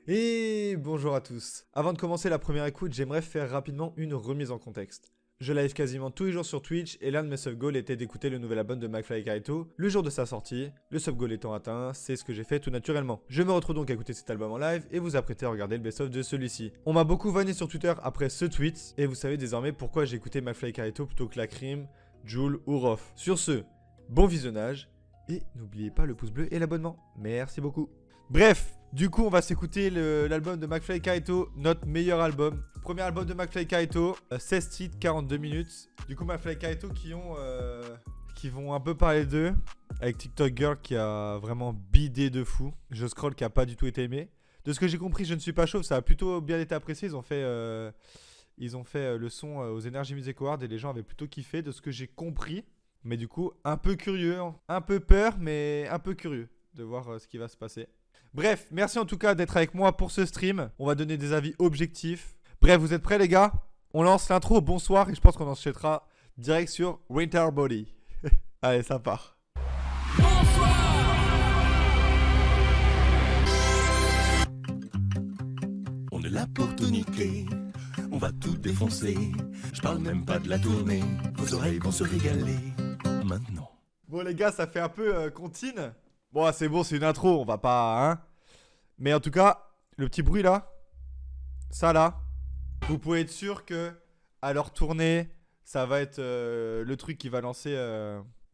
Et bonjour à tous. Avant de commencer la première écoute, j'aimerais faire rapidement une remise en contexte. Je live quasiment tous les jours sur Twitch et l'un de mes sub-goals était d'écouter le nouvel album de McFly et Carito le jour de sa sortie. Le sub-goal étant atteint, c'est ce que j'ai fait tout naturellement. Je me retrouve donc à écouter cet album en live et vous apprêter à regarder le best-of de celui-ci. On m'a beaucoup vanné sur Twitter après ce tweet et vous savez désormais pourquoi j'ai écouté McFly et Carito plutôt que Lacrim, Jul ou Rof. Sur ce, bon visionnage et n'oubliez pas le pouce bleu et l'abonnement. Merci beaucoup. Bref, du coup on va s'écouter l'album de McFly et Carito, notre meilleur album. Premier album de McFly et Carito, 16 titres, 42 minutes. Du coup McFly et Carito qui vont un peu parler d'eux, avec TikTok Girl qui a vraiment bidé de fou. Je scroll qui a pas du tout été aimé. De ce que j'ai compris, Je ne suis pas chauve, ça a plutôt bien été apprécié. Ils ont fait le son aux Energy Music Awards et les gens avaient plutôt kiffé de ce que j'ai compris. Mais du coup, un peu curieux, un peu peur, mais un peu curieux de voir ce qui va se passer. Bref, merci en tout cas d'être avec moi pour ce stream. On va donner des avis objectifs. Bref, vous êtes prêts les gars? On lance l'intro, bonsoir, et je pense qu'on enchaînera direct sur Winter Body. Allez, ça part. On est là pour tout niquer, on va tout défoncer. Je parle même pas de la tournée, vos oreilles vont se régaler. Maintenant. Bon les gars, ça fait un peu comptine. Bon, c'est bon, c'est une intro, on va pas, hein. Mais en tout cas, le petit bruit là, ça là, vous pouvez être sûr que à leur tournée, ça va être le truc qui va lancer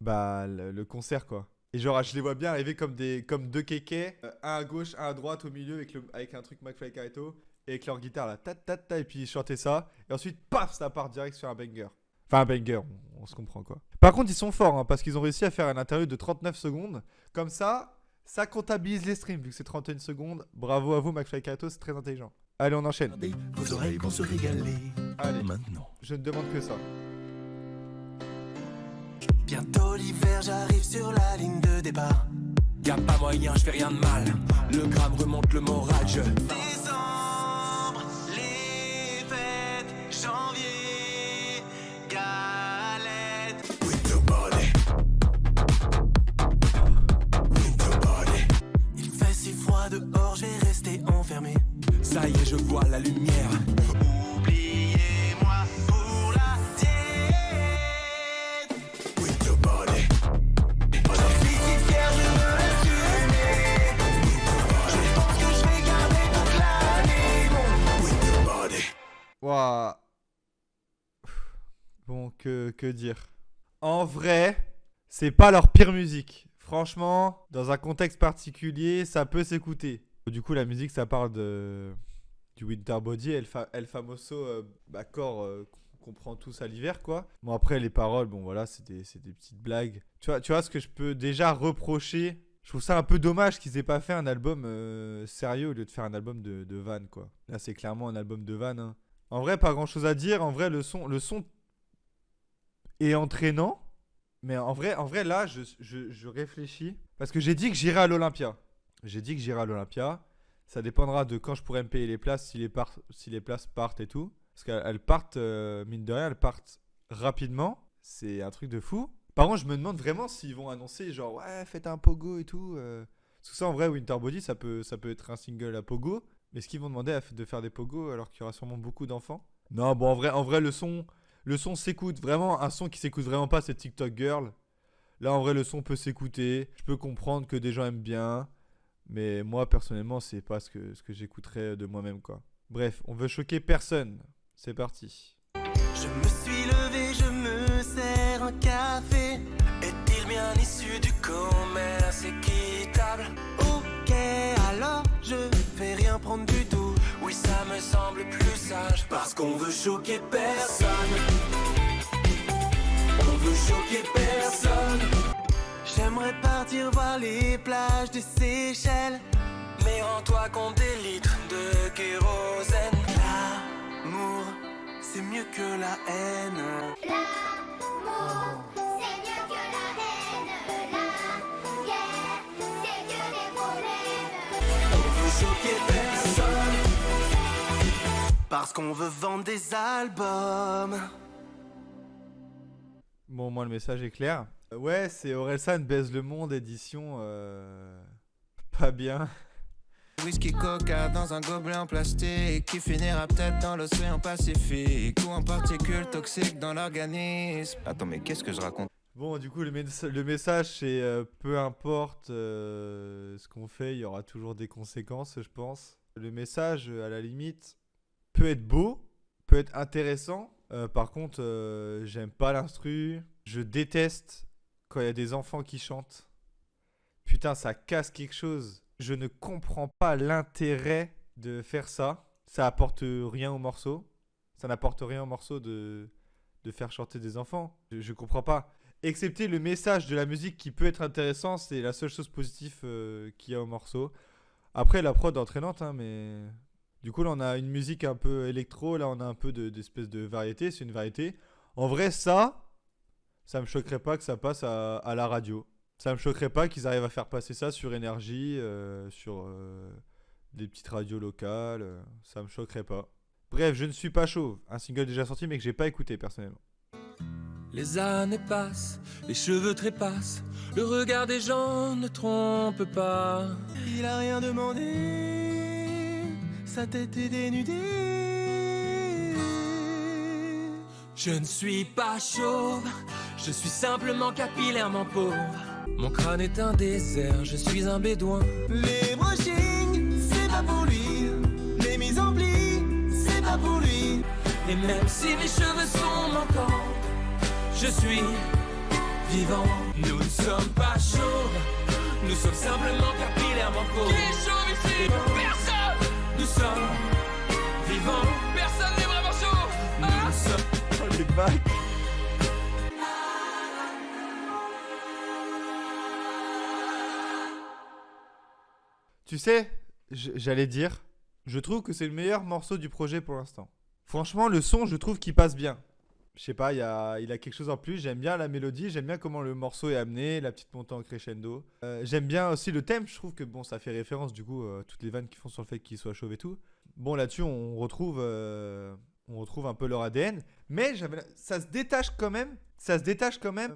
le concert quoi. Et genre, je les vois bien arriver comme deux kékés, un à gauche, un à droite, au milieu, avec un truc McFly et Carito, et avec leur guitare là, ta, et puis chanter ça. Et ensuite, paf, ça part direct sur un banger. Enfin, un banger, on se comprend quoi. Par contre, ils sont forts, hein, parce qu'ils ont réussi à faire un interview de 39 secondes. Comme ça comptabilise les streams, vu que c'est 31 secondes. Bravo à vous, McFly et Carito, c'est très intelligent. Allez, on enchaîne. Vos oreilles vont se régaler. Allez, maintenant. Je ne demande que ça. Bientôt l'hiver, j'arrive sur la ligne de départ. Y'a pas moyen, je fais rien de mal. Le gramme remonte le moral, je... Décembre, les fêtes, janvier, galette. Winter body. Winter body. Il fait si froid dehors, je vais rester enfermé. Ça y est, je vois la lumière. Oubliez-moi pour la diète. Winter body. Je suis si fier, je veux l'assumer. Je pense que je vais garder toute l'année. Winter body. Waouh. Bon, que dire. En vrai, c'est pas leur pire musique. Franchement, dans un contexte particulier, ça peut s'écouter. Du coup, la musique, ça parle du Winter Body, El Famoso corps qu'on prend tous à l'hiver, quoi. Bon, après, les paroles, bon, voilà, c'est des petites blagues. Tu vois ce que je peux déjà reprocher? Je trouve ça un peu dommage qu'ils aient pas fait un album sérieux au lieu de faire un album de vannes, quoi. Là, c'est clairement un album de vannes, hein. En vrai, pas grand-chose à dire. En vrai, le son est entraînant. Mais en vrai, là, je réfléchis. Parce que j'ai dit que j'irai à l'Olympia. Ça dépendra de quand je pourrai me payer les places, si les places partent et tout. Parce qu'elles partent, mine de rien, elles partent rapidement. C'est un truc de fou. Par contre, je me demande vraiment s'ils vont annoncer genre, ouais, faites un pogo et tout. Parce que ça, en vrai, Winter Body, ça peut être un single à pogo. Mais est-ce qu'ils vont demander de faire des pogos alors qu'il y aura sûrement beaucoup d'enfants? Non, bon, en vrai, le son s'écoute. Vraiment, un son qui s'écoute vraiment pas, c'est TikTok Girl. Là, en vrai, le son peut s'écouter. Je peux comprendre que des gens aiment bien. Mais moi, personnellement, c'est pas ce que j'écouterais de moi-même, quoi. Bref, on veut choquer personne. C'est parti. Je me suis levé, je me sers un café. Est-il bien issu du commerce équitable? Ok, alors je vais rien prendre du tout. Oui, ça me semble plus sage. Parce qu'on veut choquer personne. On veut choquer personne. J'aimerais partir voir les plages des Seychelles. Mais rends-toi compte des litres de kérosène. L'amour, c'est mieux que la haine. L'amour, c'est mieux que la haine. La guerre, c'est que des problèmes. On veut choquer personne. Parce qu'on veut vendre des albums. Bon, moi, le message est clair. Ouais, c'est Orelsan baise le monde, édition pas bien. whisky coca dans un gobelet en plastique qui finira peut-être dans l'océan Pacifique ou en particules toxiques dans l'organisme. Attends, mais qu'est-ce que je raconte? Bon, du coup, le message, c'est peu importe ce qu'on fait, il y aura toujours des conséquences, je pense. Le message, à la limite, peut être beau, peut être intéressant. Par contre, j'aime pas l'instru. Je déteste quand il y a des enfants qui chantent. Putain, ça casse quelque chose. Je ne comprends pas l'intérêt de faire ça. Ça apporte rien au morceau. Ça n'apporte rien au morceau de faire chanter des enfants. Je comprends pas. Excepté le message de la musique qui peut être intéressant, c'est la seule chose positive qu'il y a au morceau. Après, la prod est entraînante, hein, mais... Du coup, là, on a une musique un peu électro. Là, on a un peu d'espèce de variété. C'est une variété. En vrai, ça me choquerait pas que ça passe à la radio. Ça me choquerait pas qu'ils arrivent à faire passer ça sur Énergie, sur des petites radios locales. Ça me choquerait pas. Bref, je ne suis pas chauve. Un single déjà sorti, mais que j'ai pas écouté, personnellement. Les années passent, les cheveux trépassent, le regard des gens ne trompe pas. Il a rien demandé, sa tête est dénudée. Je ne suis pas chauve, je suis simplement capillairement pauvre. Mon crâne est un désert, je suis un bédouin. Les brushings, c'est pas pour lui. Les mises en pli, c'est pas pour lui. Et même si mes cheveux sont manquants, je suis vivant. Nous ne sommes pas chauves, nous sommes simplement capillairement pauvres. Qui est chauve ici? Personne. Nous sommes vivants, personne n'est vraiment chauve. Nous sommes... Oh, les bacs. Tu sais, j'allais dire, je trouve que c'est le meilleur morceau du projet pour l'instant. Franchement, le son, je trouve qu'il passe bien. Je sais pas, il a quelque chose en plus. J'aime bien la mélodie, j'aime bien comment le morceau est amené, la petite montée en crescendo. J'aime bien aussi le thème, je trouve que bon, ça fait référence du coup toutes les vannes qu'ils font sur le fait qu'il soit chauve et tout. Bon, là-dessus, on retrouve un peu leur ADN, mais ça se détache quand même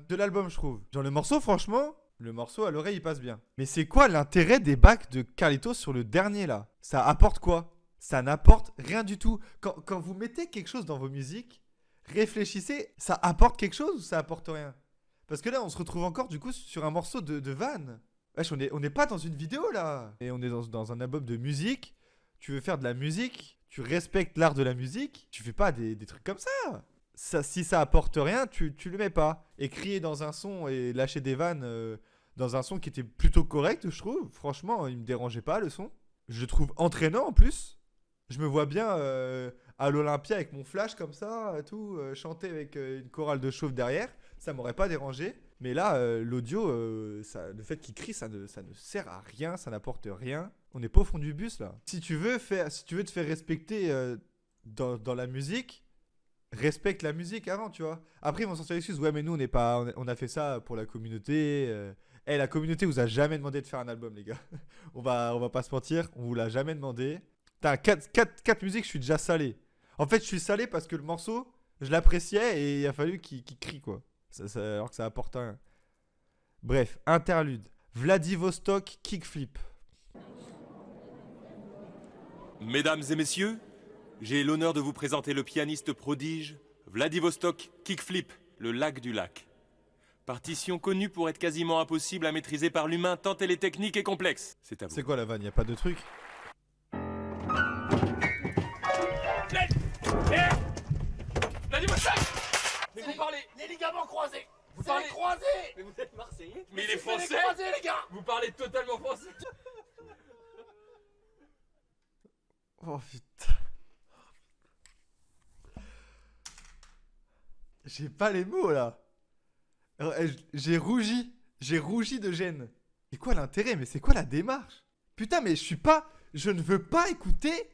de l'album, je trouve. Genre le morceau, franchement, le morceau à l'oreille, il passe bien. Mais c'est quoi l'intérêt des bacs de Carlitos sur le dernier là? Ça apporte quoi? Ça n'apporte rien du tout. Quand vous mettez quelque chose dans vos musiques, réfléchissez, ça apporte quelque chose ou ça apporte rien? Parce que là, on se retrouve encore du coup sur un morceau de van. Wesh, on n'est pas dans une vidéo là. Et on est dans un album de musique. Tu veux faire de la musique, tu respectes l'art de la musique, tu fais pas des trucs comme ça. Si ça apporte rien, tu le mets pas. Et crier dans un son et lâcher des vannes dans un son qui était plutôt correct, je trouve. Franchement, il me dérangeait pas le son. Je le trouve entraînant en plus. Je me vois bien à l'Olympia avec mon flash comme ça, tout, chanter avec une chorale de chauves derrière. Ça m'aurait pas dérangé. Mais là, l'audio, le fait qu'il crie, ça ne sert à rien, ça n'apporte rien. On n'est pas au fond du bus là. Si tu veux te faire respecter dans la musique, respecte la musique avant, tu vois. Après, ils vont sortir l'excuse. Ouais, mais nous, on a fait ça pour la communauté. La communauté vous a jamais demandé de faire un album, les gars. on va pas se mentir, on vous l'a jamais demandé. T'as 4 musiques, je suis déjà salé. En fait, je suis salé parce que le morceau, je l'appréciais et il a fallu qu'il crie, quoi. Alors que ça apporte rien. Bref, interlude. Vladivostok kickflip. Mesdames et messieurs, j'ai l'honneur de vous présenter le pianiste prodige Vladivostok Kickflip, le lac du lac. Partition connue pour être quasiment impossible à maîtriser par l'humain tant elle est technique et complexe. C'est à vous. C'est quoi la vanne? Y a pas de truc? Vladivostok! Mais vous parlez... Les ligaments croisés. Vous parlez... croisés. Mais vous êtes Marseillais? Mais il C'est est français? les croisés, les gars. Vous parlez totalement français? Oh putain. J'ai pas les mots là. Alors, j'ai rougi de gêne. C'est quoi l'intérêt? Mais c'est quoi la démarche? Putain, mais je ne veux pas écouter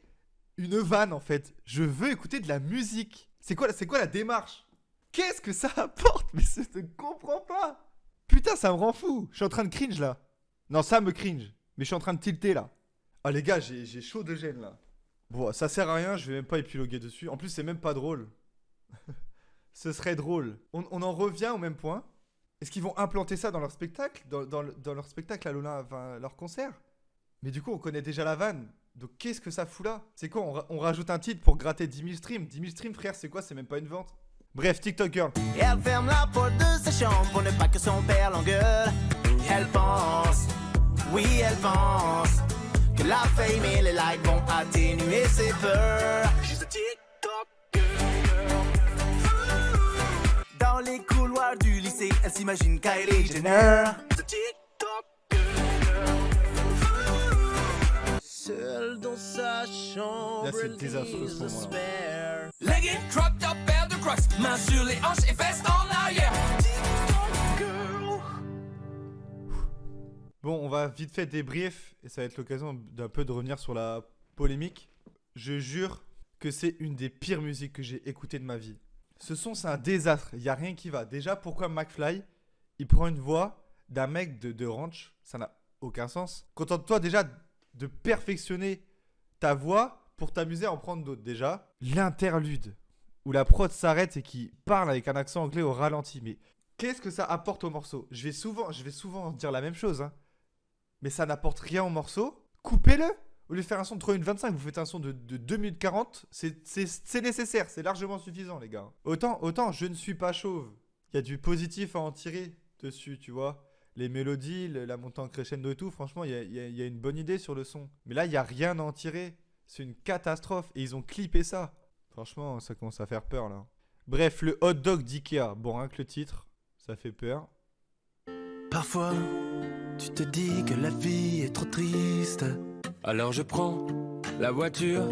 une vanne en fait. Je veux écouter de la musique. C'est quoi la démarche? Qu'est-ce que ça apporte? Mais je ne comprends pas. Putain, ça me rend fou. Je suis en train de cringe là. Non, ça me cringe. Mais je suis en train de tilter là. Ah les gars, j'ai chaud de gêne là. Bon, ça sert à rien, je vais même pas épiloguer dessus. En plus, c'est même pas drôle. Ce serait drôle. On en revient au même point. Est-ce qu'ils vont implanter ça dans leur spectacle dans leur spectacle à Lola, enfin, leur concert? Mais du coup, on connaît déjà la vanne. Donc qu'est-ce que ça fout là? C'est quoi, on rajoute un titre pour gratter 10 000 streams? 10 000 streams, frère, c'est quoi? C'est même pas une vente. Bref, TikTok Girl. Et elle ferme la porte de sa chambre pour ne pas que son père l'engueule. Elle pense, oui elle pense, que la fame et les likes vont atténuer ses peurs. She's a TikTok girl. Dans les couloirs du lycée, elle s'imagine Kylie Jenner. She's a TikTok girl. Seule dans sa chambre. Là, c'est désastreux ce moment-là. Legging, crop top, paire de crocs, main sur les hanches et fesses en arrière. Bon, on va vite fait débrief et ça va être l'occasion d'un peu de revenir sur la polémique. Je jure que c'est une des pires musiques que j'ai écoutées de ma vie. Ce son, c'est un désastre. Il n'y a rien qui va. Déjà, pourquoi McFly, il prend une voix d'un mec de ranch? Ça n'a aucun sens. Contente-toi déjà de perfectionner ta voix pour t'amuser à en prendre d'autres. Déjà, l'interlude où la prod s'arrête et qui parle avec un accent anglais au ralenti. Mais qu'est-ce que ça apporte au morceau? Je vais souvent dire la même chose, hein. Mais ça n'apporte rien au morceau. Coupez-le. Au lieu de faire un son de 3 minutes 25, vous faites un son de 2 minutes 40. C'est nécessaire, c'est largement suffisant, les gars. Autant je ne suis pas chauve. Il y a du positif à en tirer dessus, tu vois. Les mélodies, la montée en crescendo et tout, franchement, il y a une bonne idée sur le son. Mais là, il n'y a rien à en tirer. C'est une catastrophe. Et ils ont clippé ça. Franchement, ça commence à faire peur, là. Bref, le hot dog d'Ikea. Bon, rien que le titre, ça fait peur. Parfois, tu te dis que la vie est trop triste. Alors je prends la voiture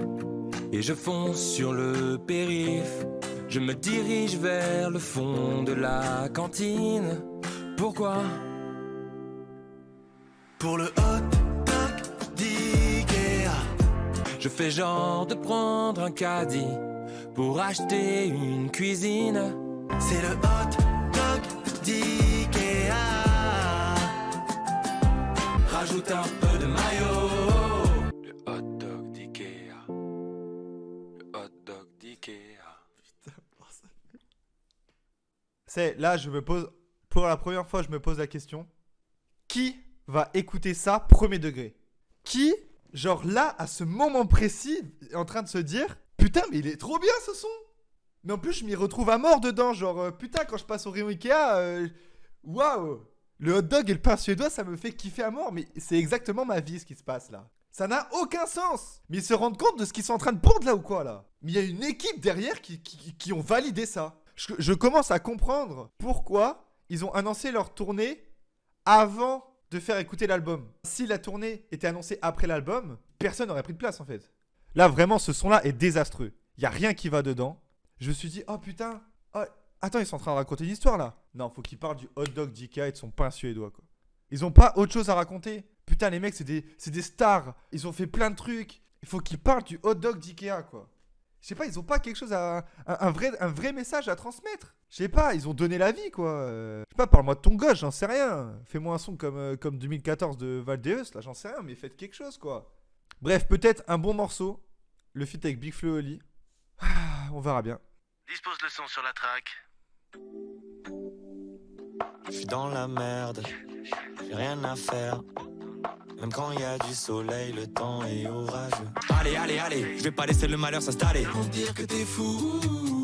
et je fonce sur le périph'. Je me dirige vers le fond de la cantine. Pourquoi? Pour le hot dog d'Ikea. Je fais genre de prendre un caddie pour acheter une cuisine. C'est le hot dog d'Ikea. Rajoute un peu de mayo. Le hot dog d'Ikea. Le hot dog d'Ikea. C'est là, pour la première fois, je me pose la question. Qui va écouter ça premier degré? Qui, genre là, à ce moment précis, est en train de se dire putain, mais il est trop bien ce son! Mais en plus, je m'y retrouve à mort dedans. Genre, putain, quand je passe au rayon Ikea, waouh! Le hot dog et le pain suédois, ça me fait kiffer à mort. Mais c'est exactement ma vie ce qui se passe là. Ça n'a aucun sens! Mais ils se rendent compte de ce qu'ils sont en train de pondre là ou quoi là? Mais il y a une équipe derrière qui ont validé ça. Je commence à comprendre pourquoi ils ont annoncé leur tournée avant de faire écouter l'album. Si la tournée était annoncée après l'album, personne n'aurait pris de place en fait. Là vraiment ce son là est désastreux. Il n'y a rien qui va dedans. Je me suis dit oh putain, oh, attends ils sont en train de raconter une histoire là. Non faut qu'ils parlent du hot dog d'Ikea et de son pain suédois quoi. Ils ont pas autre chose à raconter. Putain les mecs c'est des stars. Ils ont fait plein de trucs. Il faut qu'ils parlent du hot dog d'Ikea quoi. Je sais pas, ils ont pas quelque chose un vrai message à transmettre. Je sais pas, ils ont donné la vie, quoi. Je sais pas, parle-moi de ton gosse, j'en sais rien. Fais-moi un son comme 2014 de Valdeus, là, j'en sais rien, mais faites quelque chose, quoi. Bref, peut-être un bon morceau. Le feat avec Big Flo et Oli. On verra bien. Dispose le son sur la track. Je suis dans la merde, j'ai rien à faire. Même quand il y a du soleil, le temps est orageux. Allez, allez, allez, je vais pas laisser le malheur s'installer. Ils vont dire que t'es fou,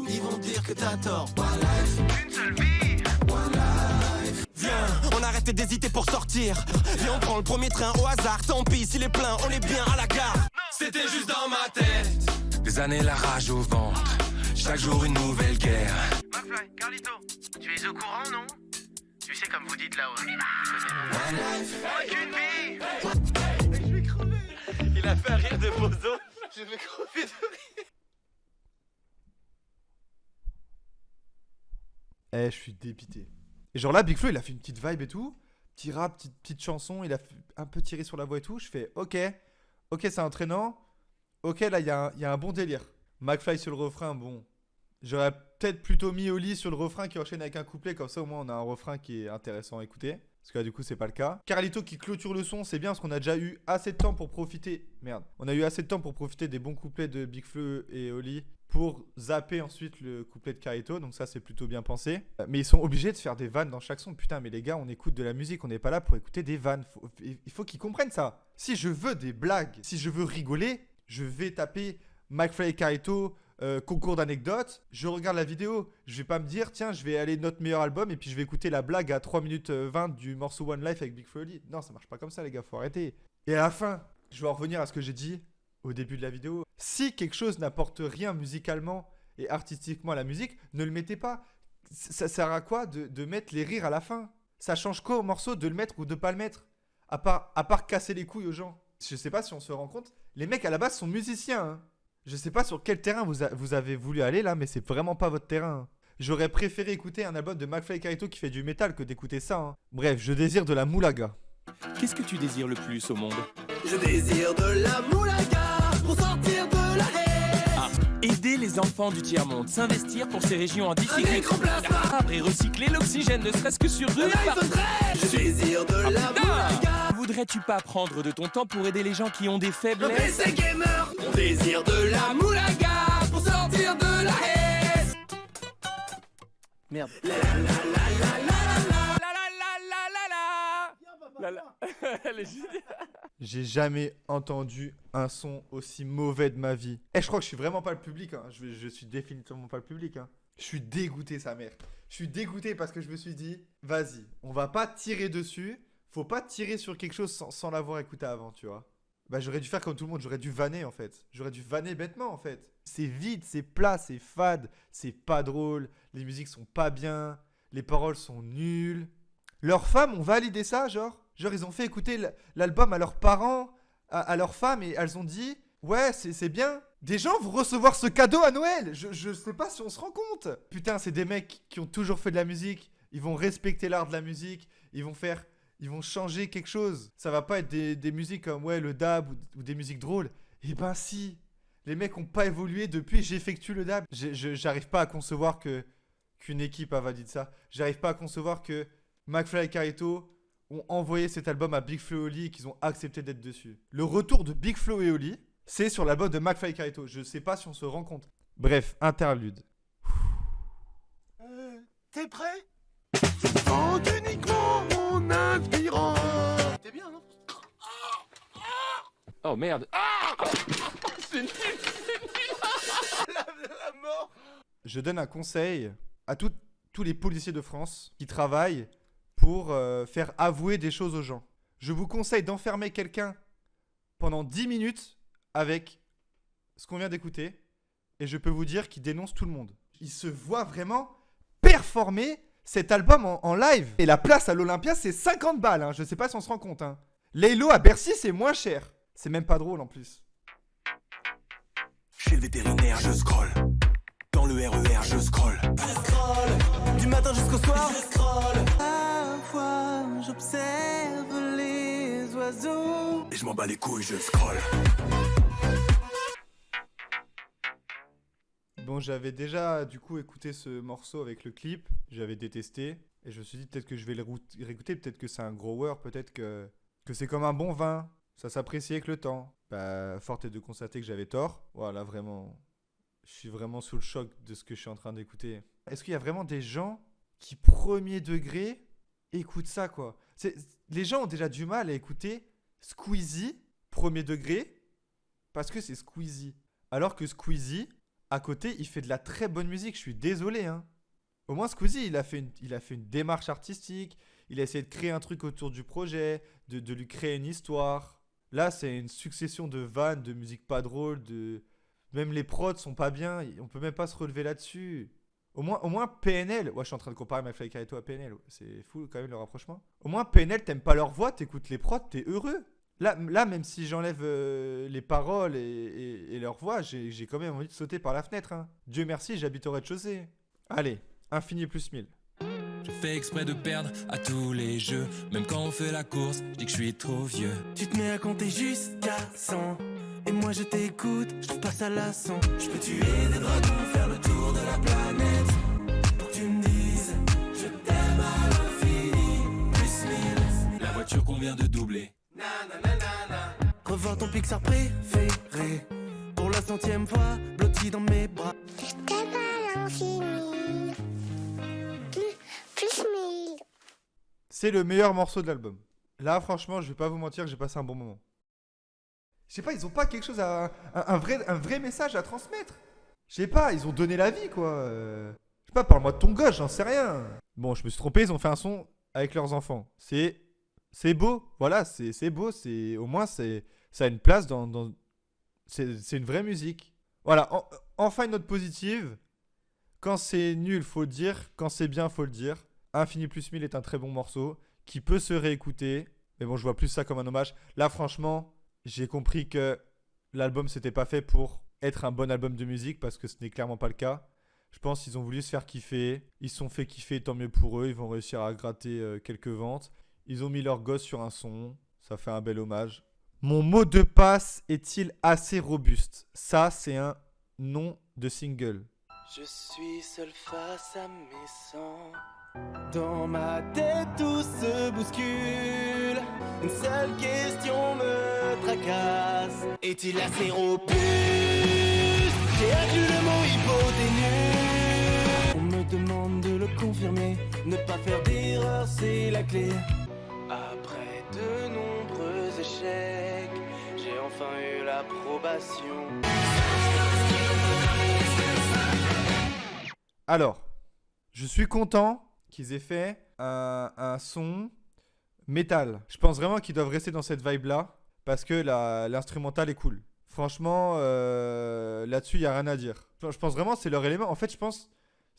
ils vont dire que t'as tort. One life, une seule vie. One life. Viens, on arrête d'hésiter pour sortir. Viens, on prend le premier train au hasard. Tant pis, s'il est plein, on est bien à la gare. C'était juste dans ma tête. Des années, la rage au ventre. Chaque jour, une nouvelle guerre. McFly, Carlito, tu es au courant, non? Tu sais, comme vous dites là-haut. One life. Aucune vie. Je vais crever. Il a fait un rire de bozo. Je vais crever de rire. Je suis dépité. Et genre là, Big Flo, il a fait une petite vibe et tout. Petit rap, petite chanson. Il a un peu tiré sur la voix et tout. Je fais ok, c'est entraînant. Ok, là, il y a un bon délire. McFly sur le refrain, bon. J'aurais peut-être plutôt mis Oli sur le refrain qui enchaîne avec un couplet. Comme ça, au moins, on a un refrain qui est intéressant à écouter. Parce que là, du coup, c'est pas le cas. Carlito qui clôture le son, c'est bien parce qu'on a déjà eu assez de temps pour profiter. Merde. On a eu assez de temps pour profiter des bons couplets de Big Flo et Oli pour zapper ensuite le couplet de Carlito. Donc ça, c'est plutôt bien pensé. Mais ils sont obligés de faire des vannes dans chaque son. Putain, mais les gars, on écoute de la musique. On n'est pas là pour écouter des vannes. Il faut qu'ils comprennent ça. Si je veux des blagues, si je veux rigoler, je vais taper McFly et Carlito. Concours d'anecdotes, je regarde la vidéo, je vais pas me dire tiens je vais aller notre meilleur album et puis je vais écouter la blague à 3 minutes 20 du morceau One Life avec Big Flo et Oli. Non, ça marche pas comme ça les gars, faut arrêter. Et à la fin, je vais en revenir à ce que j'ai dit au début de la vidéo. Si quelque chose n'apporte rien musicalement et artistiquement à la musique, ne le mettez pas. Ça sert à quoi de mettre les rires à la fin? Ça change quoi au morceau de le mettre ou de pas le mettre? À part casser les couilles aux gens. Je sais pas si on se rend compte, les mecs à la base sont musiciens hein. Je sais pas sur quel terrain vous avez voulu aller là, mais c'est vraiment pas votre terrain. J'aurais préféré écouter un album de McFly et Carlito qui fait du métal que d'écouter ça. Hein. Bref, je désire de la moulaga. Qu'est-ce que tu désires le plus au monde? Je désire de la moulaga pour sortir de la haie. Aider les enfants du tiers-monde, s'investir pour ces régions en difficulté, et recycler l'oxygène ne serait-ce que sur 2 Je désire de la moulaga. Voudrais-tu pas prendre de ton temps pour aider les gens qui ont des faiblesses? PC gamer, on désire de la moulaga pour sortir de la haie. Merde. Elle est géniale. J'ai jamais entendu un son aussi mauvais de ma vie. Eh, je crois que je suis vraiment pas le public. Hein. Je suis définitivement pas le public. Hein. Je suis dégoûté, sa mère. Je suis dégoûté parce que je me suis dit, vas-y, on va pas tirer dessus. Faut pas tirer sur quelque chose sans l'avoir écouté avant, tu vois. Bah j'aurais dû faire comme tout le monde, j'aurais dû vanner en fait. J'aurais dû vanner bêtement en fait. C'est vide, c'est plat, c'est fade, c'est pas drôle, les musiques sont pas bien, les paroles sont nulles. Leurs femmes ont validé ça, genre ils ont fait écouter l'album à leurs parents, à leurs femmes et elles ont dit « Ouais, c'est bien ». Des gens vont recevoir ce cadeau à Noël. Je sais pas si on se rend compte. Putain, c'est des mecs qui ont toujours fait de la musique, ils vont respecter l'art de la musique, ils vont changer quelque chose. Ça va pas être des musiques comme ouais, le dab ou des musiques drôles. Eh ben si. Les mecs ont pas évolué depuis j'effectue le dab. J'arrive pas à concevoir qu'une équipe a validé ça. J'arrive pas à concevoir que McFly et Carlito ont envoyé cet album à Big Flo et Oli et qu'ils ont accepté d'être dessus. Le retour de Big Flo et Oli, c'est sur l'album de McFly et Carlito. Je sais pas si on se rend compte. Bref, interlude. T'es prêt? Vent uniquement en inspirant. T'es bien, non? Oh merde. C'est nul. La mort. Je donne un conseil à tous les policiers de France qui travaillent pour faire avouer des choses aux gens. Je vous conseille d'enfermer quelqu'un pendant 10 minutes avec ce qu'on vient d'écouter et je peux vous dire qu'il dénonce tout le monde. Il se voit vraiment performer cet album en live. Et la place à l'Olympia, c'est 50 balles. Hein. Je sais pas si on se rend compte. Hein. Laylo à Bercy, c'est moins cher. C'est même pas drôle en plus. Chez le vétérinaire, je scroll. Dans le RER, je scroll. Du matin jusqu'au soir, je scroll. Parfois, j'observe les oiseaux. Et je m'en bats les couilles, je scroll. Bon, j'avais déjà du coup écouté ce morceau avec le clip. J'avais détesté. Et je me suis dit peut-être que je vais le réécouter. Peut-être que c'est un grower. Peut-être que c'est comme un bon vin. Ça s'apprécie avec le temps. Bah, fort est de constater que j'avais tort. Voilà, vraiment. Je suis vraiment sous le choc de ce que je suis en train d'écouter. Est-ce qu'il y a vraiment des gens qui, premier degré, écoutent ça, quoi? Les gens ont déjà du mal à écouter Squeezie, premier degré, parce que c'est Squeezie. Alors que Squeezie, à côté, il fait de la très bonne musique. Je suis désolé, hein. Au moins, Squeezie, il a fait une démarche artistique. Il a essayé de créer un truc autour du projet, de lui créer une histoire. Là, c'est une succession de vannes, de musique pas drôle, Même les prods sont pas bien, on peut même pas se relever là-dessus. Au moins PNL, ouais, je suis en train de comparer McFly et Carlito à PNL, c'est fou quand même le rapprochement. Au moins PNL, t'aimes pas leur voix, t'écoutes les prods, t'es heureux. Là, même si j'enlève les paroles et leur voix, j'ai quand même envie de sauter par la fenêtre. Hein. Dieu merci, j'habite au rez-de-chaussée. Allez, infini plus 1000. Je fais exprès de perdre à tous les jeux. Même quand on fait la course, je dis que je suis trop vieux. Tu te mets à compter jusqu'à 100. Et moi je t'écoute, je trouve pas ça lassant. Je peux tuer des dragons, faire le tour de la planète. Pour que tu me dises, je t'aime à l'infini, plus 1000. voiture qu'on vient de doubler. Revois ton Pixar préféré. Pour la 100e fois, blotti dans mes bras. C'est le meilleur morceau de l'album. Là, franchement, je vais pas vous mentir que j'ai passé un bon moment. Je sais pas, ils ont pas quelque chose à... un vrai message à transmettre. Je sais pas, ils ont donné la vie, quoi. Je sais pas, parle-moi de ton gosse, j'en sais rien. Bon, je me suis trompé, ils ont fait un son avec leurs enfants. C'est beau, voilà, c'est beau, au moins, ça a une place dans... C'est une vraie musique. Voilà, enfin une note positive. Quand c'est nul, faut le dire. Quand c'est bien, faut le dire. Infini plus 1000 est un très bon morceau qui peut se réécouter. Mais bon, je vois plus ça comme un hommage. Là, franchement, j'ai compris que l'album, c'était pas fait pour être un bon album de musique parce que ce n'est clairement pas le cas. Je pense qu'ils ont voulu se faire kiffer. Ils se sont fait kiffer, tant mieux pour eux. Ils vont réussir à gratter quelques ventes. Ils ont mis leur gosse sur un son. Ça fait un bel hommage. Mon mot de passe est-il assez robuste? Ça, c'est un nom de single. Je suis seul face à mes sangs. Dans ma tête tout se bouscule. Une seule question me tracasse. Est-il assez robuste? J'ai inclus le mot hypoténuse. On me demande de le confirmer. Ne pas faire d'erreur, c'est la clé. Après de nombreux échecs, j'ai enfin eu l'approbation. Alors, je suis content qu'ils aient fait un son métal. Je pense vraiment qu'ils doivent rester dans cette vibe-là parce que l'instrumental est cool. Franchement, là-dessus, il n'y a rien à dire. Je pense vraiment que c'est leur élément. En fait, je pense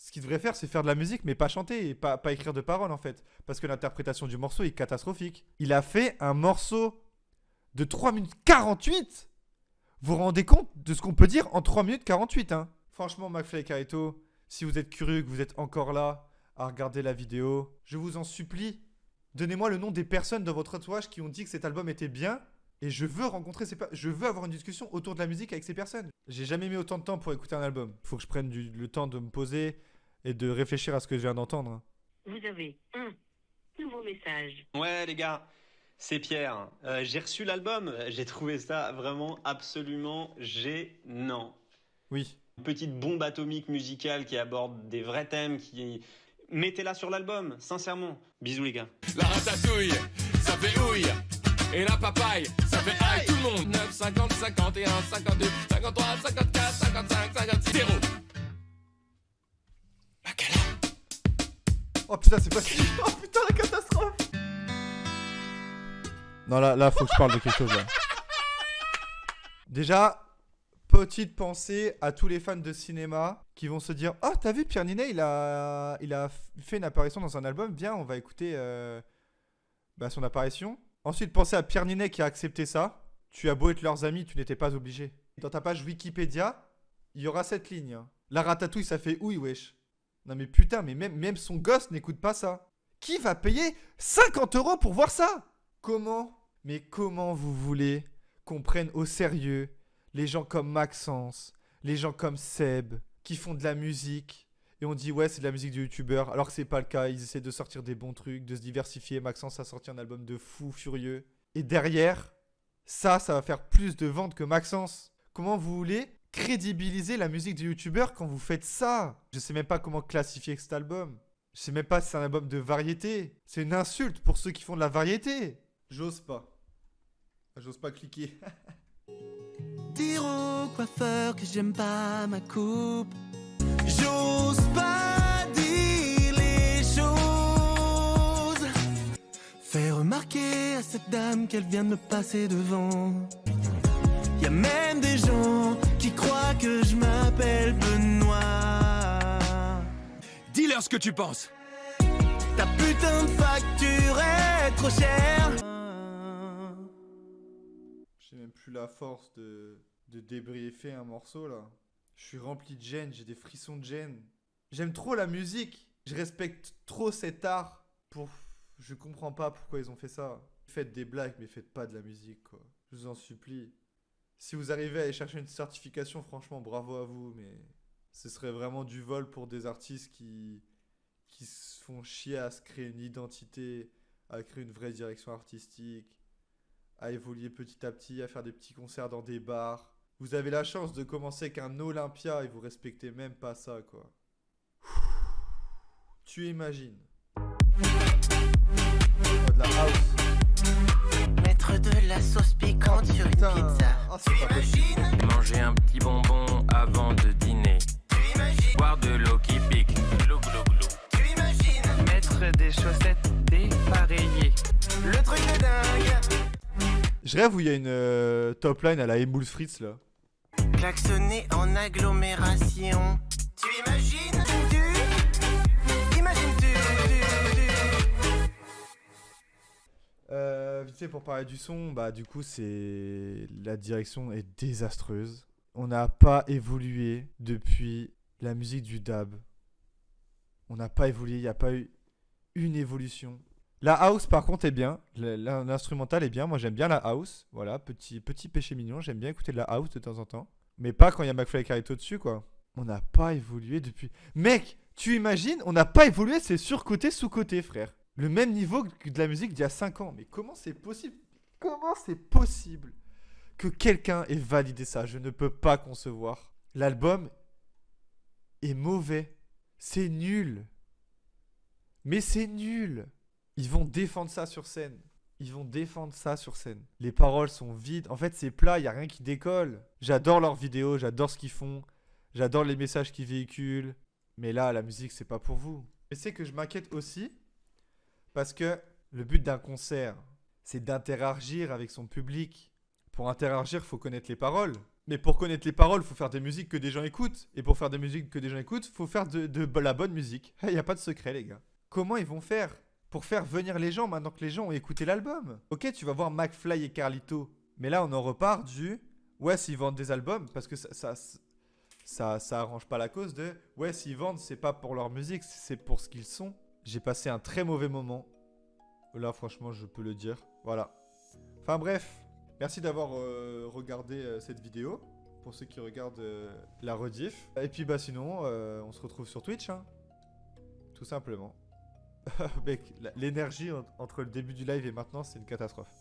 ce qu'ils devraient faire, c'est faire de la musique, mais pas chanter et pas écrire de paroles, en fait. Parce que l'interprétation du morceau est catastrophique. Il a fait un morceau de 3 minutes 48. Vous vous rendez compte de ce qu'on peut dire en 3 minutes 48, hein? Franchement, McFly et Carito, si vous êtes curieux, que vous êtes encore là à regarder la vidéo, je vous en supplie, donnez-moi le nom des personnes dans votre entourage qui ont dit que cet album était bien. Et je veux rencontrer je veux avoir une discussion autour de la musique avec ces personnes. J'ai jamais mis autant de temps pour écouter un album. Il faut que je prenne le temps de me poser et de réfléchir à ce que je viens d'entendre. Vous avez un nouveau message. Ouais les gars, c'est Pierre. J'ai reçu l'album, j'ai trouvé ça vraiment absolument gênant. Oui. Une petite bombe atomique musicale qui aborde des vrais thèmes, mettez-la sur l'album, sincèrement. Bisous les gars. La ratatouille, ça fait ouille. Et la papaye, ça fait aïe tout le monde. 9, 50, 51, 52, 53, 54, 55, 56, 0. Oh putain, c'est pas si... Oh putain, la catastrophe. Non, là, faut que je parle de quelque chose, là. Déjà, petite pensée à tous les fans de cinéma qui vont se dire « Oh, t'as vu, Pierre Ninet, il a fait une apparition dans un album. Viens, on va écouter son apparition. » Ensuite, pensez à Pierre Ninet qui a accepté ça. Tu as beau être leurs amis, tu n'étais pas obligé. Dans ta page Wikipédia, il y aura cette ligne. La ratatouille, ça fait ouille, wesh. Non mais putain, mais même son gosse n'écoute pas ça. Qui va payer 50 € pour voir ça? Comment vous voulez qu'on prenne au sérieux les gens comme Maxence, les gens comme Seb, qui font de la musique et on dit ouais c'est de la musique de youtubeur alors que c'est pas le cas, ils essaient de sortir des bons trucs, de se diversifier. Maxence a sorti un album de fou furieux. Et derrière, ça va faire plus de ventes que Maxence. Comment vous voulez crédibiliser la musique de youtubeur quand vous faites ça? Je sais même pas comment classifier cet album. Je sais même pas si c'est un album de variété. C'est une insulte pour ceux qui font de la variété. J'ose pas cliquer. Dire au coiffeur que j'aime pas ma coupe. J'ose pas dire les choses. Faire remarquer à cette dame qu'elle vient de me passer devant. Y'a même des gens qui croient que je m'appelle Benoît. Dis-leur ce que tu penses. Ta putain de facture est trop chère. J'ai même plus la force de débriefer un morceau là. Je suis rempli de gêne, j'ai des frissons de gêne. J'aime trop la musique. Je respecte trop cet art. Je comprends pas pourquoi ils ont fait ça. Faites des blagues, mais faites pas de la musique, quoi. Je vous en supplie. Si vous arrivez à aller chercher une certification, franchement, bravo à vous, mais ce serait vraiment du vol pour des artistes qui se font chier à se créer une identité, à créer une vraie direction artistique, à évoluer petit à petit, à faire des petits concerts dans des bars. Vous avez la chance de commencer avec un Olympia et vous respectez même pas ça, quoi. Tu imagines. Oh, de la house. Mettre de la sauce piquante sur une Putain. pizza. Ah, c'est pas possible. Manger un petit bonbon avant de dîner. Tu imagines, Boire de l'eau qui pique. Glou glou glou. tu imagines Mettre des chaussettes dépareillées. le truc de dingue. Je rêve où il y a une top line à la Emule Fritz, là. Klaxonner en agglomération. Tu imagines, Vite fait pour parler du son, bah du coup c'est... La direction est désastreuse. On n'a pas évolué depuis la musique du dub. On n'a pas évolué, il n'y a pas eu une évolution. La house par contre est bien, l'instrumental est bien, moi j'aime bien la house. Voilà, petit péché mignon, j'aime bien écouter de la house de temps en temps. Mais pas quand il y a McFly et Carlito dessus quoi. On n'a pas évolué depuis... Mec, tu imagines, on n'a pas évolué, c'est surcoté, sous-coté frère. Le même niveau que de la musique d'il y a 5 ans. Mais comment c'est possible? Comment c'est possible que quelqu'un ait validé ça? Je ne peux pas concevoir. L'album est mauvais. C'est nul. Mais c'est nul. Ils vont défendre ça sur scène. Ils vont défendre ça sur scène. Les paroles sont vides. En fait, c'est plat, il n'y a rien qui décolle. J'adore leurs vidéos, j'adore ce qu'ils font. J'adore les messages qu'ils véhiculent. Mais là, la musique, c'est pas pour vous. Et c'est que je m'inquiète aussi. Parce que le but d'un concert, c'est d'interagir avec son public. Pour interagir, il faut connaître les paroles. Mais pour connaître les paroles, il faut faire des musiques que des gens écoutent. Et pour faire des musiques que des gens écoutent, il faut faire de la bonne musique. Il n'y a pas de secret, les gars. Comment ils vont faire pour faire venir les gens maintenant que les gens ont écouté l'album? Ok, tu vas voir McFly et Carlito. Mais là, on en repart du... Ouais, s'ils vendent des albums, parce que ça arrange pas la cause de... Ouais, s'ils vendent, c'est pas pour leur musique, c'est pour ce qu'ils sont. J'ai passé un très mauvais moment. Là, franchement, je peux le dire. Voilà. Enfin bref, merci d'avoir regardé cette vidéo. Pour ceux qui regardent la rediff. Et puis bah sinon, on se retrouve sur Twitch. Hein. Tout simplement. Mec, l'énergie entre le début du live et maintenant, c'est une catastrophe.